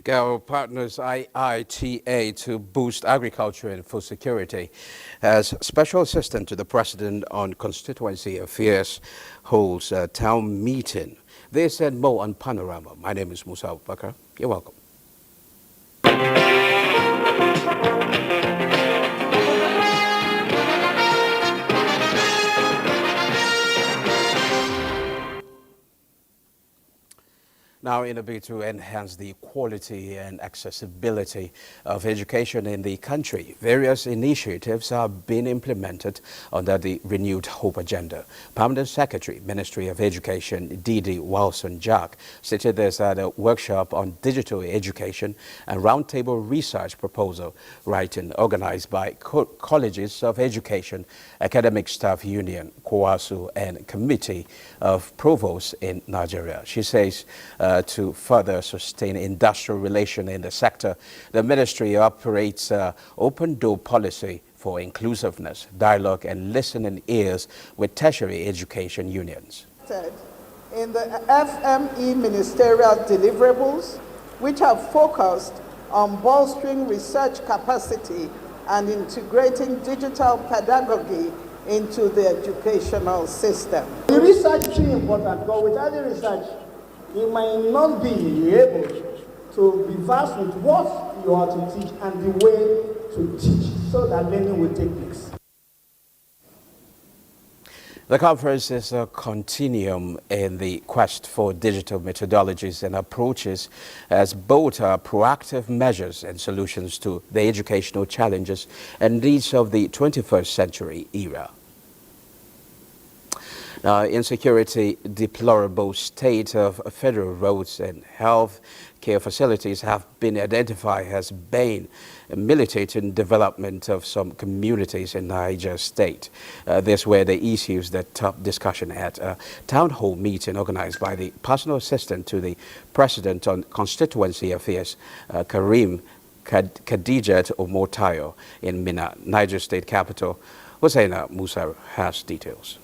Our partners IITA to boost agriculture and food security as Special Assistant to the President on Constituency Affairs holds a town meeting. They said more on Panorama. My name is Musa Abubakar. You're welcome. Now, in a bid to enhance the quality and accessibility of education in the country, various initiatives are being implemented under the Renewed Hope Agenda. Permanent Secretary, Ministry of Education, Didi Wilson-Jack, stated this at a workshop on digital education and roundtable research proposal writing organized by Colleges of Education, Academic Staff Union, COASU, and Committee of Provosts in Nigeria. She says to further sustain industrial relation in the sector, the ministry operates open door policy for inclusiveness, dialogue and listening ears with tertiary education unions. In the FME ministerial deliverables, which have focused on bolstering research capacity and integrating digital pedagogy into the educational system. The research is important, but without the research, you might not be able to be versed with what you are to teach and the way to teach so that learning will take place. The conference is a continuum in the quest for digital methodologies and approaches as both are proactive measures and solutions to the educational challenges and needs of the 21st century era. Insecurity, deplorable state of federal roads and health care facilities have been identified as bane militating development of some communities in Niger State. These were the issues that top discussion at a town hall meeting organized by the personal assistant to the President on Constituency Affairs, Karim Khadijat Omotayo in Minna, Niger State capital. Hussaina Musa has details.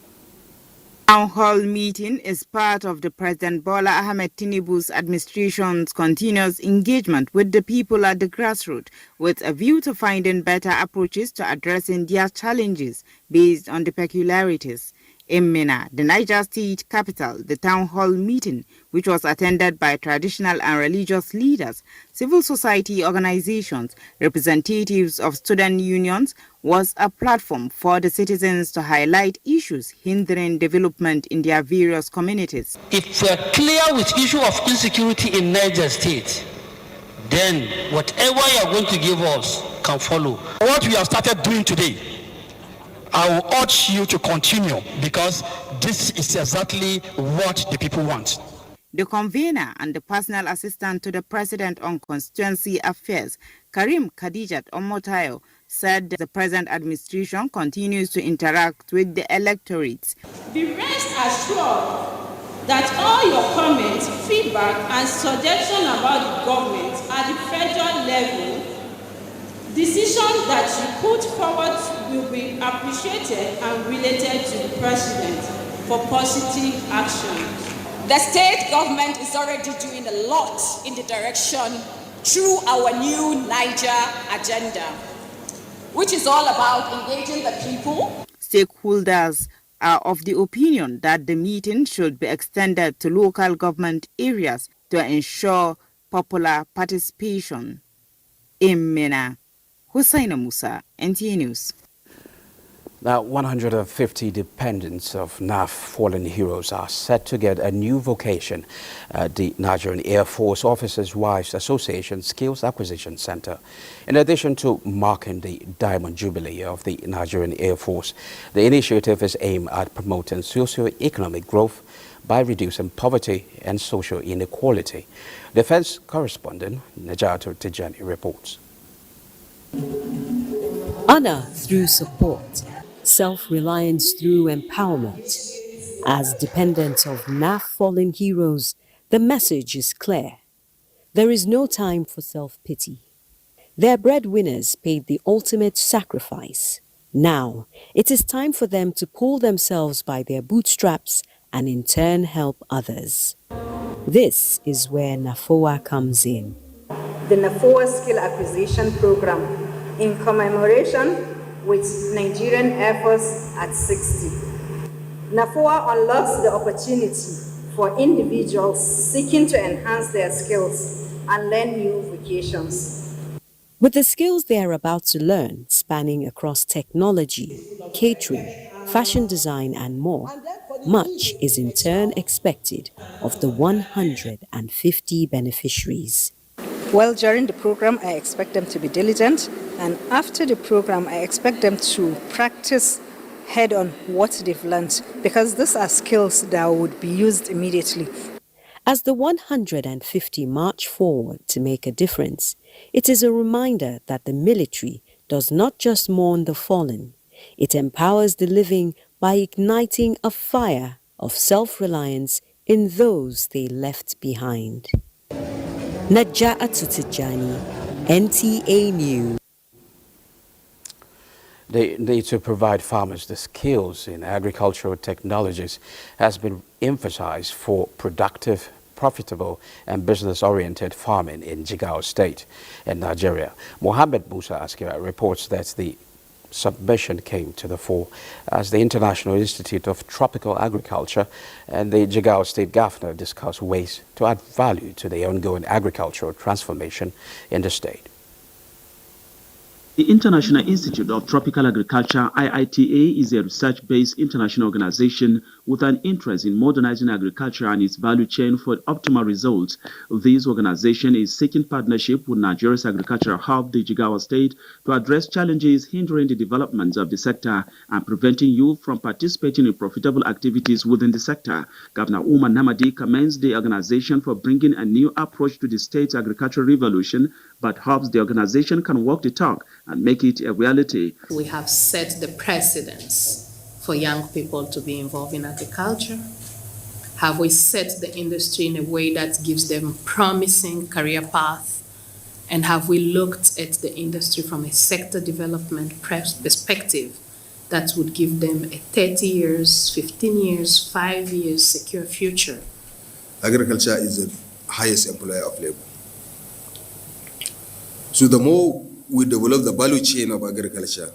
Town hall meeting is part of the President Bola Ahmed Tinubu's administration's continuous engagement with the people at the grassroots, with a view to finding better approaches to addressing their challenges based on the peculiarities. In Minna, the Niger State capital, the town hall meeting, which was attended by traditional and religious leaders, civil society organizations, representatives of student unions, was a platform for the citizens to highlight issues hindering development in their various communities. If we are clear with issue of insecurity in Niger State, then whatever you are going to give us can follow. What we have started doing today, I will urge you to continue because this is exactly what the people want. The convener and the personal assistant to the President on Constituency Affairs, Karim Khadijat Omotayo, said the present administration continues to interact with the electorates. Be rest assured that all your comments, feedback and suggestions about the government at the federal level, decisions that you put forward will be appreciated and related to the President for positive action. The state government is already doing a lot in the direction through our new Niger agenda, which is all about engaging the people. Stakeholders are of the opinion that the meeting should be extended to local government areas to ensure popular participation. In Minna, Hussaina Musa, NTA News. Now, 150 dependents of NAF fallen heroes are set to get a new vocation at the Nigerian Air Force Officers' Wives Association Skills Acquisition Center. In addition to marking the Diamond Jubilee of the Nigerian Air Force, the initiative is aimed at promoting socio-economic growth by reducing poverty and social inequality. Defense correspondent Najatu Tijani reports. Honor through support. Self-reliance through empowerment. As dependents of NAF fallen heroes, the message is clear. There is no time for self-pity. Their breadwinners paid the ultimate sacrifice. Now, it is time for them to pull themselves by their bootstraps and in turn help others. This is where NAFOA comes in. the NAFOA Skill Acquisition Program in commemoration with Nigerian Air Force at 60. NAFOA unlocks the opportunity for individuals seeking to enhance their skills and learn new vocations. With the skills they are about to learn, spanning across technology, catering, fashion design and more, much is in turn expected of the 150 beneficiaries. Well, during the program, I expect them to be diligent, and after the program, I expect them to practice head-on what they've learned, because these are skills that would be used immediately. As the 150 march forward to make a difference, it is a reminder that the military does not just mourn the fallen, it empowers the living by igniting a fire of self-reliance in those they left behind. Naja'atu Tijani, NTA News. The need to provide farmers the skills in agricultural technologies has been emphasized for productive, profitable and business-oriented farming in Jigawa State in Nigeria. Mohammed Musa Askira reports that the submission came to the fore as the International Institute of Tropical Agriculture and the Jigawa State Governor discussed ways to add value to the ongoing agricultural transformation in the state. The International Institute of Tropical Agriculture, IITA, is a research-based international organization with an interest in modernizing agriculture and its value chain for optimal results. This organization is seeking partnership with Nigeria's agricultural hub, the Jigawa State, to address challenges hindering the development of the sector and preventing youth from participating in profitable activities within the sector. Governor Umar Namadi commends the organization for bringing a new approach to the state's agricultural revolution, but hopes the organization can walk the talk and make it a reality. We have set the precedence for young people to be involved in agriculture? Have we set the industry in a way that gives them promising career path? And have we looked at the industry from a sector development perspective that would give them a 30 years, 15 years, 5 years secure future? Agriculture is the highest employer of labor. So the more we develop the value chain of agriculture,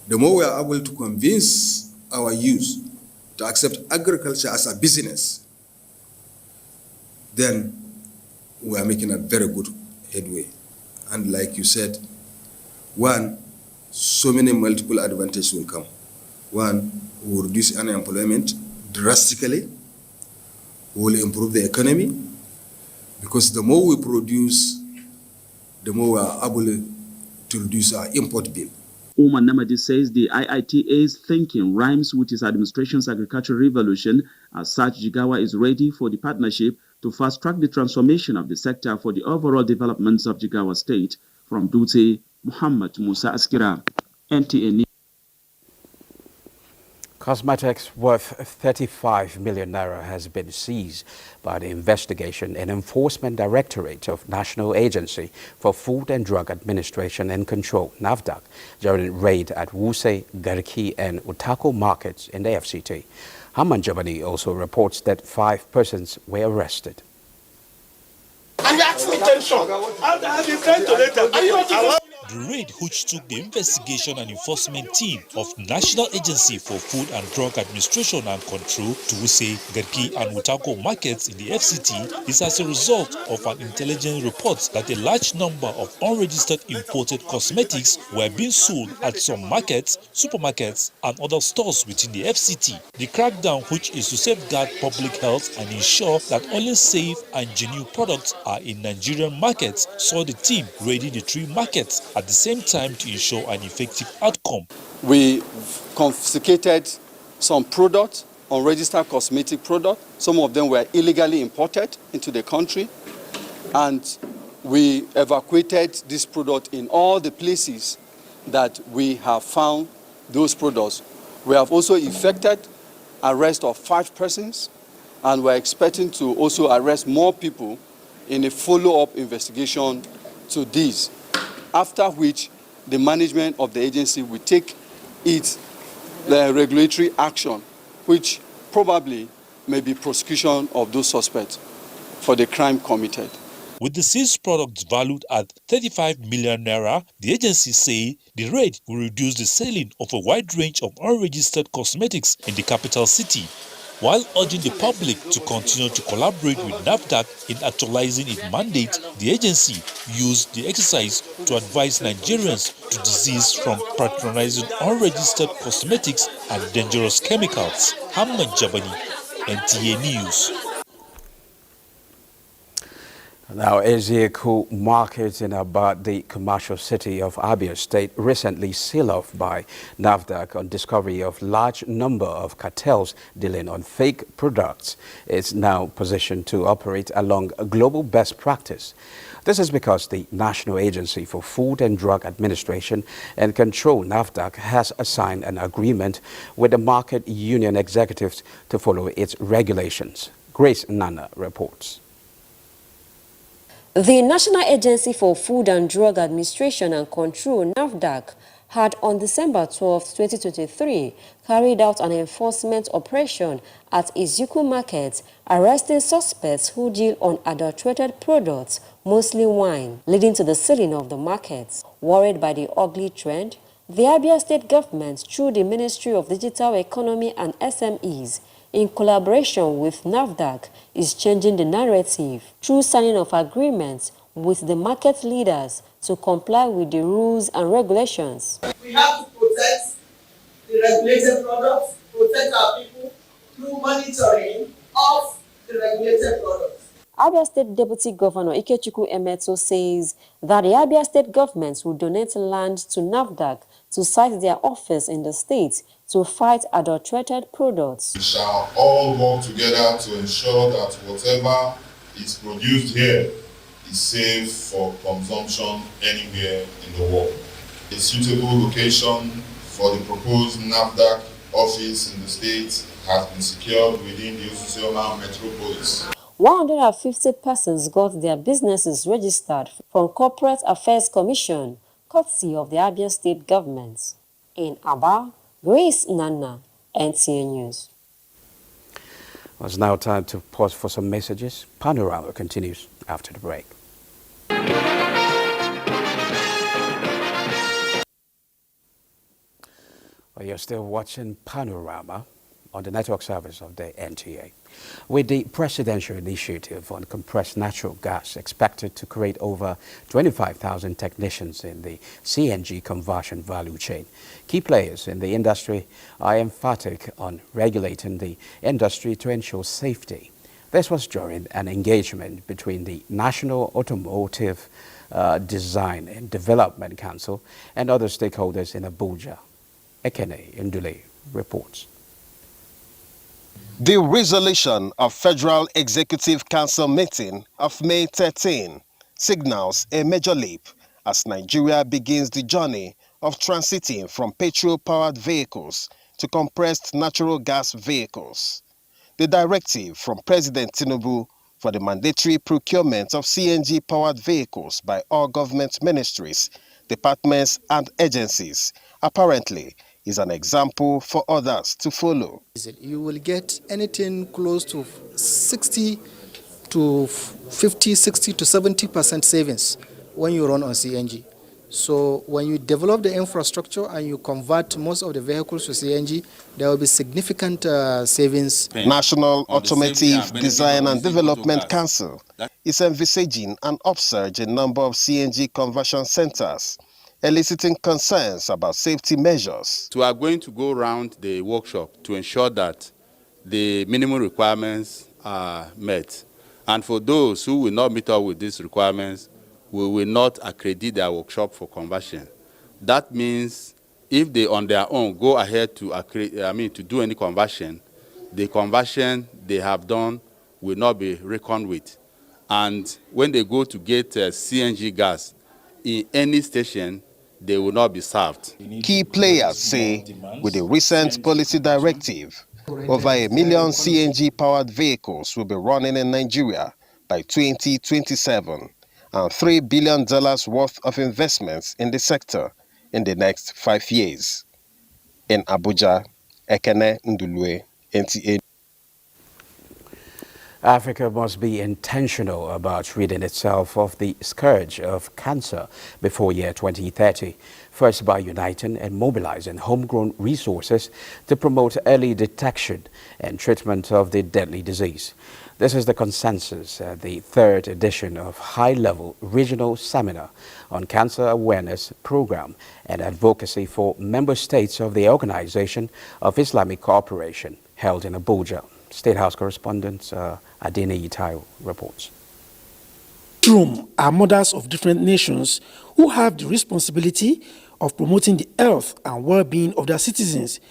the more we are able to convince our youth to accept agriculture as a business, then we are making a very good headway. And like you said, one, so many multiple advantages will come. One, we will reduce unemployment drastically. We will improve the economy, because the more we produce, the more we are able to reduce our import bill. Umar Namadi says the IITA's thinking rhymes with his administration's agricultural revolution. As such, Jigawa is ready for the partnership to fast-track the transformation of the sector for the overall developments of Jigawa State. From Dutse, Muhammad Musa Askira, NTA News. Cosmetics worth 35 million naira has been seized by the Investigation and Enforcement Directorate of National Agency for Food and Drug Administration and Control, NAFDAC, during a raid at Wuse, Garki and Utako markets in the FCT. Haman Jabani also reports that 5 persons were arrested. And you asked me tension. I've been trying to let them. The raid, which took the investigation and enforcement team of National Agency for Food and Drug Administration and Control to Wuse, Garki and Utako markets in the FCT, is as a result of an intelligence report that a large number of unregistered imported cosmetics were being sold at some markets, supermarkets and other stores within the FCT. The crackdown, which is to safeguard public health and ensure that only safe and genuine products are in Nigerian markets, saw the team raiding the 3 markets at the same time to ensure an effective outcome. We confiscated some products, unregistered cosmetic products. Some of them were illegally imported into the country. And we evacuated this product in all the places that we have found those products. We have also effected arrest of 5 persons, and we're expecting to also arrest more people in a follow-up investigation to these, after which the management of the agency will take its regulatory action, which probably may be prosecution of those suspects for the crime committed. With the seized products valued at 35 million naira, the agency say the raid will reduce the selling of a wide range of unregistered cosmetics in the capital city, while urging the public to continue to collaborate with NAFDAC in actualizing its mandate. The agency used the exercise to advise Nigerians to desist from patronizing unregistered cosmetics and dangerous chemicals. Hamad Jabani, NTA News. Now, Ezekiel market in about the commercial city of Abia State recently sealed off by NAFDAC on discovery of large number of cartels dealing on fake products. It's now positioned to operate along a global best practice. This is because the National Agency for Food and Drug Administration and Control, NAFDAC, has signed an agreement with the market union executives to follow its regulations. Grace Nana reports. The National Agency for Food and Drug Administration and Control, NAFDAC, had on December 12, 2023, carried out an enforcement operation at Ezekiel Market, arresting suspects who deal on adulterated products, mostly wine, leading to the sealing of the market. Worried by the ugly trend, the Abia State government, through the Ministry of Digital Economy and SMEs, in collaboration with NAFDAC, is changing the narrative through signing of agreements with the market leaders to comply with the rules and regulations. We have to protect the regulated products, protect our people through monitoring of the regulated products. Abia State Deputy Governor Ikechukwu Emeto says that the Abia State government will donate land to NAFDAC to site their office in the state to fight adulterated products. We shall all work together to ensure that whatever is produced here is safe for consumption anywhere in the world. A suitable location for the proposed NAFDAC office in the state has been secured within the Osisioma metropolis. 150 persons got their businesses registered from Corporate Affairs Commission, courtesy of the Abia State government. In Aba, Grace Nana, NTA News. It's now time to pause for some messages. Panorama continues after the break. Well, you're still watching Panorama on the network service of the NTA. With the presidential initiative on compressed natural gas expected to create over 25,000 technicians in the CNG conversion value chain, key players in the industry are emphatic on regulating the industry to ensure safety. This was during an engagement between the National Automotive Design and Development Council and other stakeholders in Abuja. Ekene Ndule reports. The resolution of Federal Executive Council meeting of May 13 signals a major leap as Nigeria begins the journey of transiting from petrol-powered vehicles to compressed natural gas vehicles. The directive from President Tinubu for the mandatory procurement of CNG-powered vehicles by all government ministries, departments and agencies apparently is an example for others to follow. You will get anything close to 60 to 50, 60 to 70% savings when you run on CNG. So when you develop the infrastructure and you convert most of the vehicles to CNG, there will be significant savings. National Automotive Design and Development Council is envisaging an upsurge in number of CNG conversion centers, eliciting concerns about safety measures. We are going to go around the workshop to ensure that the minimum requirements are met. And for those who will not meet up with these requirements, we will not accredit their workshop for conversion. That means if they on their own go ahead to do any conversion, the conversion they have done will not be reckoned with. And when they go to get CNG gas in any station, they will not be served. Key players say with the recent policy directive, over 1 million CNG-powered vehicles will be running in Nigeria by 2027 and $3 billion worth of investments in the sector in the next 5 years. In Abuja, Ekene Ndulue, NTA. Africa must be intentional about ridding itself of the scourge of cancer before year 2030, first by uniting and mobilizing homegrown resources to promote early detection and treatment of the deadly disease. This is the consensus at the third edition of high-level regional seminar on cancer awareness program and advocacy for member states of the Organization of Islamic Cooperation held in Abuja. State House correspondent Adini Itayo reports. Room are mothers of different nations who have the responsibility of promoting the health and well-being of their citizens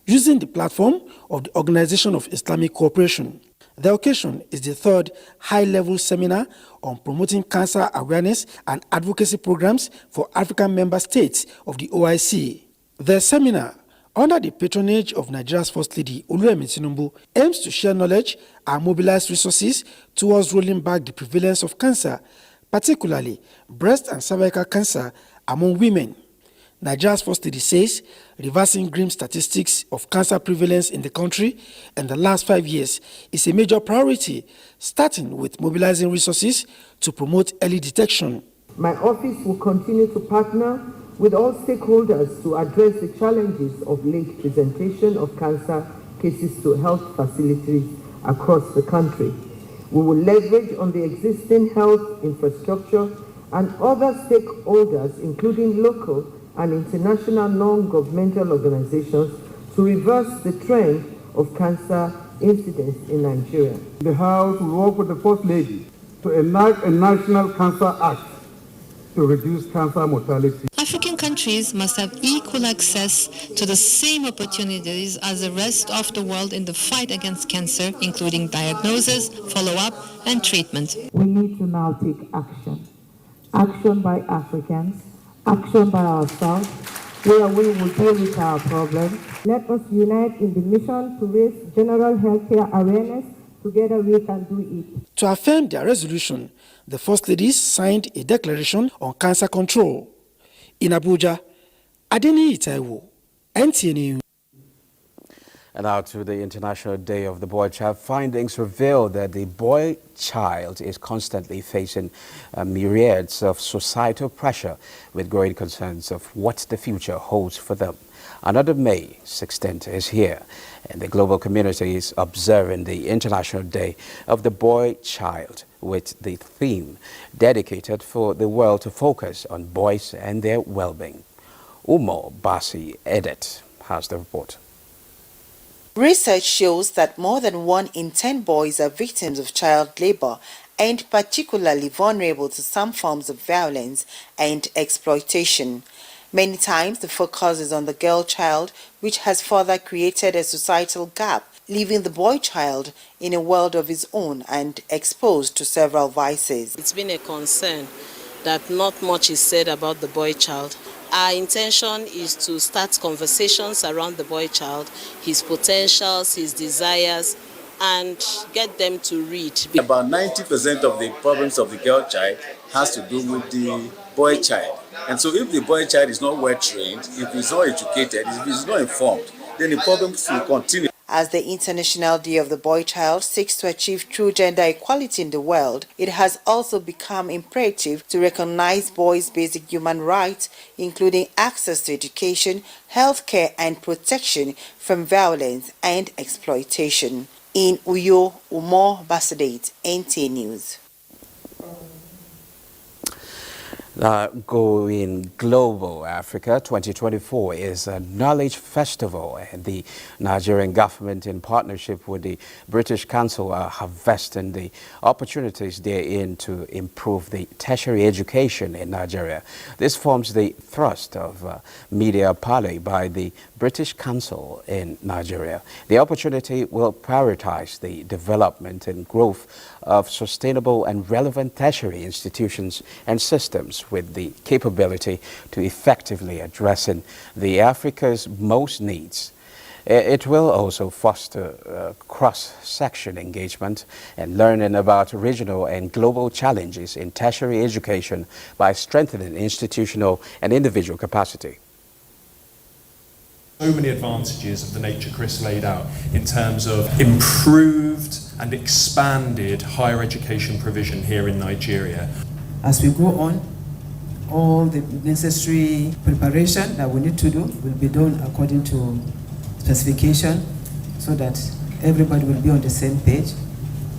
using the platform of the Organization of Islamic Cooperation. The occasion is the third high-level seminar on promoting cancer awareness and advocacy programs for African member states of the OIC. The seminar, under the patronage of Nigeria's First Lady Oluwemi Tinubu, aims to share knowledge and mobilize resources towards rolling back the prevalence of cancer, particularly breast and cervical cancer among women. Nigeria's First Lady says reversing grim statistics of cancer prevalence in the country in the last 5 years is a major priority, starting with mobilizing resources to promote early detection. My office will continue to partner with all stakeholders to address the challenges of late presentation of cancer cases to health facilities across the country. We will leverage on the existing health infrastructure and other stakeholders, including local and international non-governmental organizations, to reverse the trend of cancer incidence in Nigeria. The House will work with the First Lady to enact a National Cancer Act to reduce cancer mortality. African countries must have equal access to the same opportunities as the rest of the world in the fight against cancer, including diagnosis, follow-up, and treatment. We need to now take action. Action by Africans, action by ourselves, where we will deal with our problems. Let us unite in the mission to raise general healthcare awareness. Together we can do it. To affirm their resolution, the First Ladies signed a declaration on cancer control. In Abuja, Adeni Itayo, NTA News. And now to the International Day of the Boy Child. Findings reveal that the boy child is constantly facing myriads of societal pressure with growing concerns of what the future holds for them. Another May 16th is here, and the global community is observing the International Day of the Boy Child with the theme dedicated for the world to focus on boys and their well-being. Umo Basi Edet has the report. Research shows that more than 1 in 10 boys are victims of child labor and particularly vulnerable to some forms of violence and exploitation. Many times the focus is on the girl child, which has further created a societal gap, leaving the boy child in a world of his own and exposed to several vices. It's been a concern that not much is said about the boy child. Our intention is to start conversations around the boy child, his potentials, his desires, and get them to read. About 90% of the problems of the girl child has to do with the boy child. And so if the boy child is not well trained, if he's not educated, if he's not informed, then the problems will continue. As the International Day of the Boy Child seeks to achieve true gender equality in the world, it has also become imperative to recognize boys' basic human rights, including access to education, healthcare, and protection from violence and exploitation. In Uyo, Umo Basadate, NTA News. Going Global Africa 2024 is a knowledge festival, and the Nigerian government, in partnership with the British Council, are harvesting the opportunities therein to improve the tertiary education in Nigeria. This forms the thrust of media parley by the British Council in Nigeria. The opportunity will prioritize the development and growth of sustainable and relevant tertiary institutions and systems with the capability to effectively addressing the Africa's most needs. It will also foster cross-section engagement and learning about regional and global challenges in tertiary education by strengthening institutional and individual capacity. So many advantages of the nature Chris laid out in terms of improved and expanded higher education provision here in Nigeria. As we go on, all the necessary preparation that we need to do will be done according to specification so that everybody will be on the same page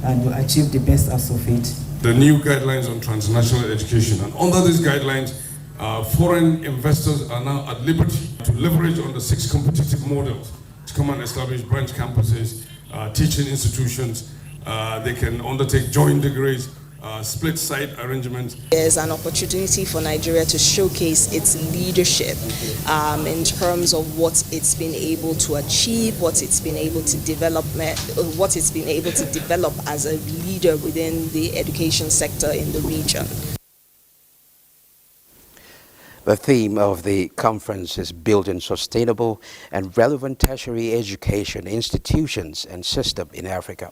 and will achieve the best out of it. The new guidelines on transnational education, and under these guidelines, foreign investors are now at liberty to leverage on the 6 competitive models to come and establish branch campuses, teaching institutions. They can undertake joint degrees, split site arrangements. There's an opportunity for Nigeria to showcase its leadership in terms of what it's been able to achieve, what it's been able to develop as a leader within the education sector in the region. The theme of the conference is building sustainable and relevant tertiary education institutions and system in Africa.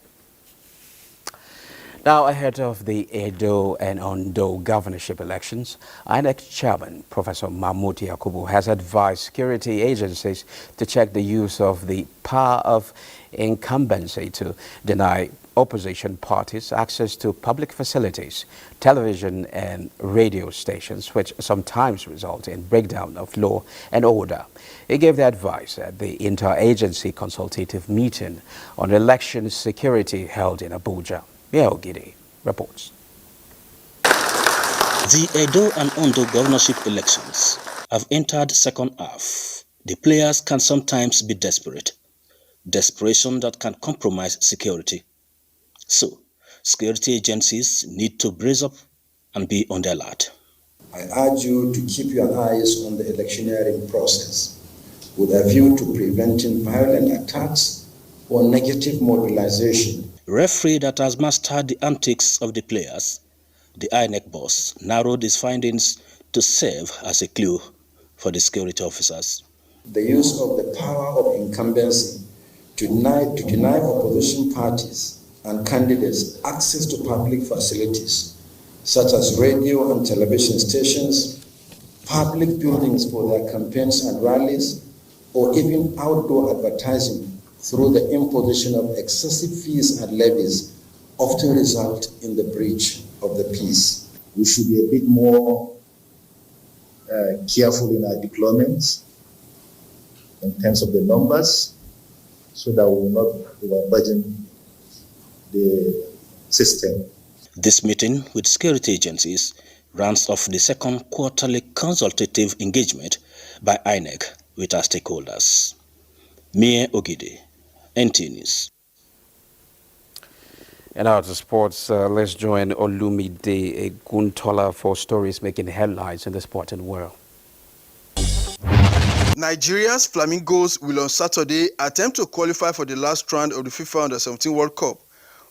Now, ahead of the Edo and Ondo governorship elections, INEC Chairman Professor Mahmoud Yakubu has advised security agencies to check the use of the power of incumbency to deny opposition parties access to public facilities, television and radio stations, which sometimes result in breakdown of law and order. He gave the advice at the interagency consultative meeting on election security held in Abuja. Gidi reports. The Edo and Ondo governorship elections have entered second half. The players can sometimes be desperate. Desperation that can compromise security. So, security agencies need to brace up and be on their alert. I urge you to keep your eyes on the electioneering process with a view to preventing violent attacks or negative mobilization. Referee that has mastered the antics of the players, the INEC boss narrowed his findings to serve as a clue for the security officers. The use of the power of incumbency to deny opposition parties and candidates access to public facilities such as radio and television stations, public buildings for their campaigns and rallies, or even outdoor advertising through the imposition of excessive fees and levies often result in the breach of the peace. We should be a bit more careful in our deployments in terms of the numbers so that we will not overburden the system. This meeting with security agencies rounds off the second quarterly consultative engagement by INEC with our stakeholders. Mie Ogide, NTA News. And out to sports, let's join Olumide Eguntola for stories making headlines in the sporting world. Nigeria's Flamingos will on Saturday attempt to qualify for the last round of the FIFA Under-17 World Cup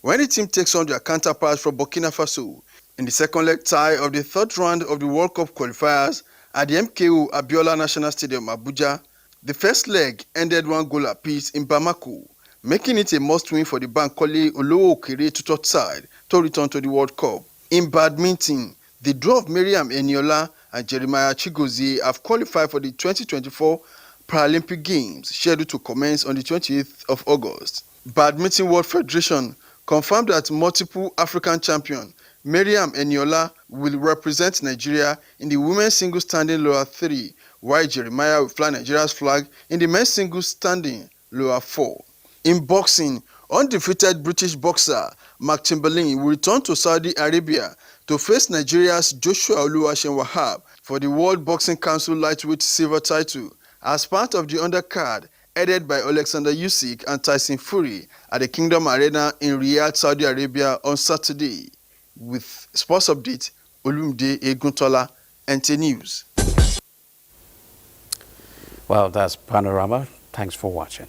when the team takes on their counterparts from Burkina Faso in the second leg tie of the third round of the World Cup qualifiers at the MKO Abiola National Stadium, Abuja. The first leg ended 1-goal apiece in Bamako, making it a must-win for the Bankole Olowo-Okere tutor side to return to the World Cup. In badminton, the draw of Miriam Eniola and Jeremiah Chigozie have qualified for the 2024 Paralympic Games, scheduled to commence on the 28th of August. Badminton World Federation confirmed that multiple African champion Miriam Eniola will represent Nigeria in the women's singles standing lower 3, while Jeremiah will fly Nigeria's flag in the men's singles standing lower 4. In boxing, undefeated British boxer Mark Chamberlain will return to Saudi Arabia to face Nigeria's Joshua Oluwaseun-Wahab for the World Boxing Council lightweight silver title as part of the undercard headed by Alexander Usyk and Tyson Fury at the Kingdom Arena in Riyadh, Saudi Arabia on Saturday. With sports update, Olumide Eguntola, NTA News. Well, that's Panorama. Thanks for watching.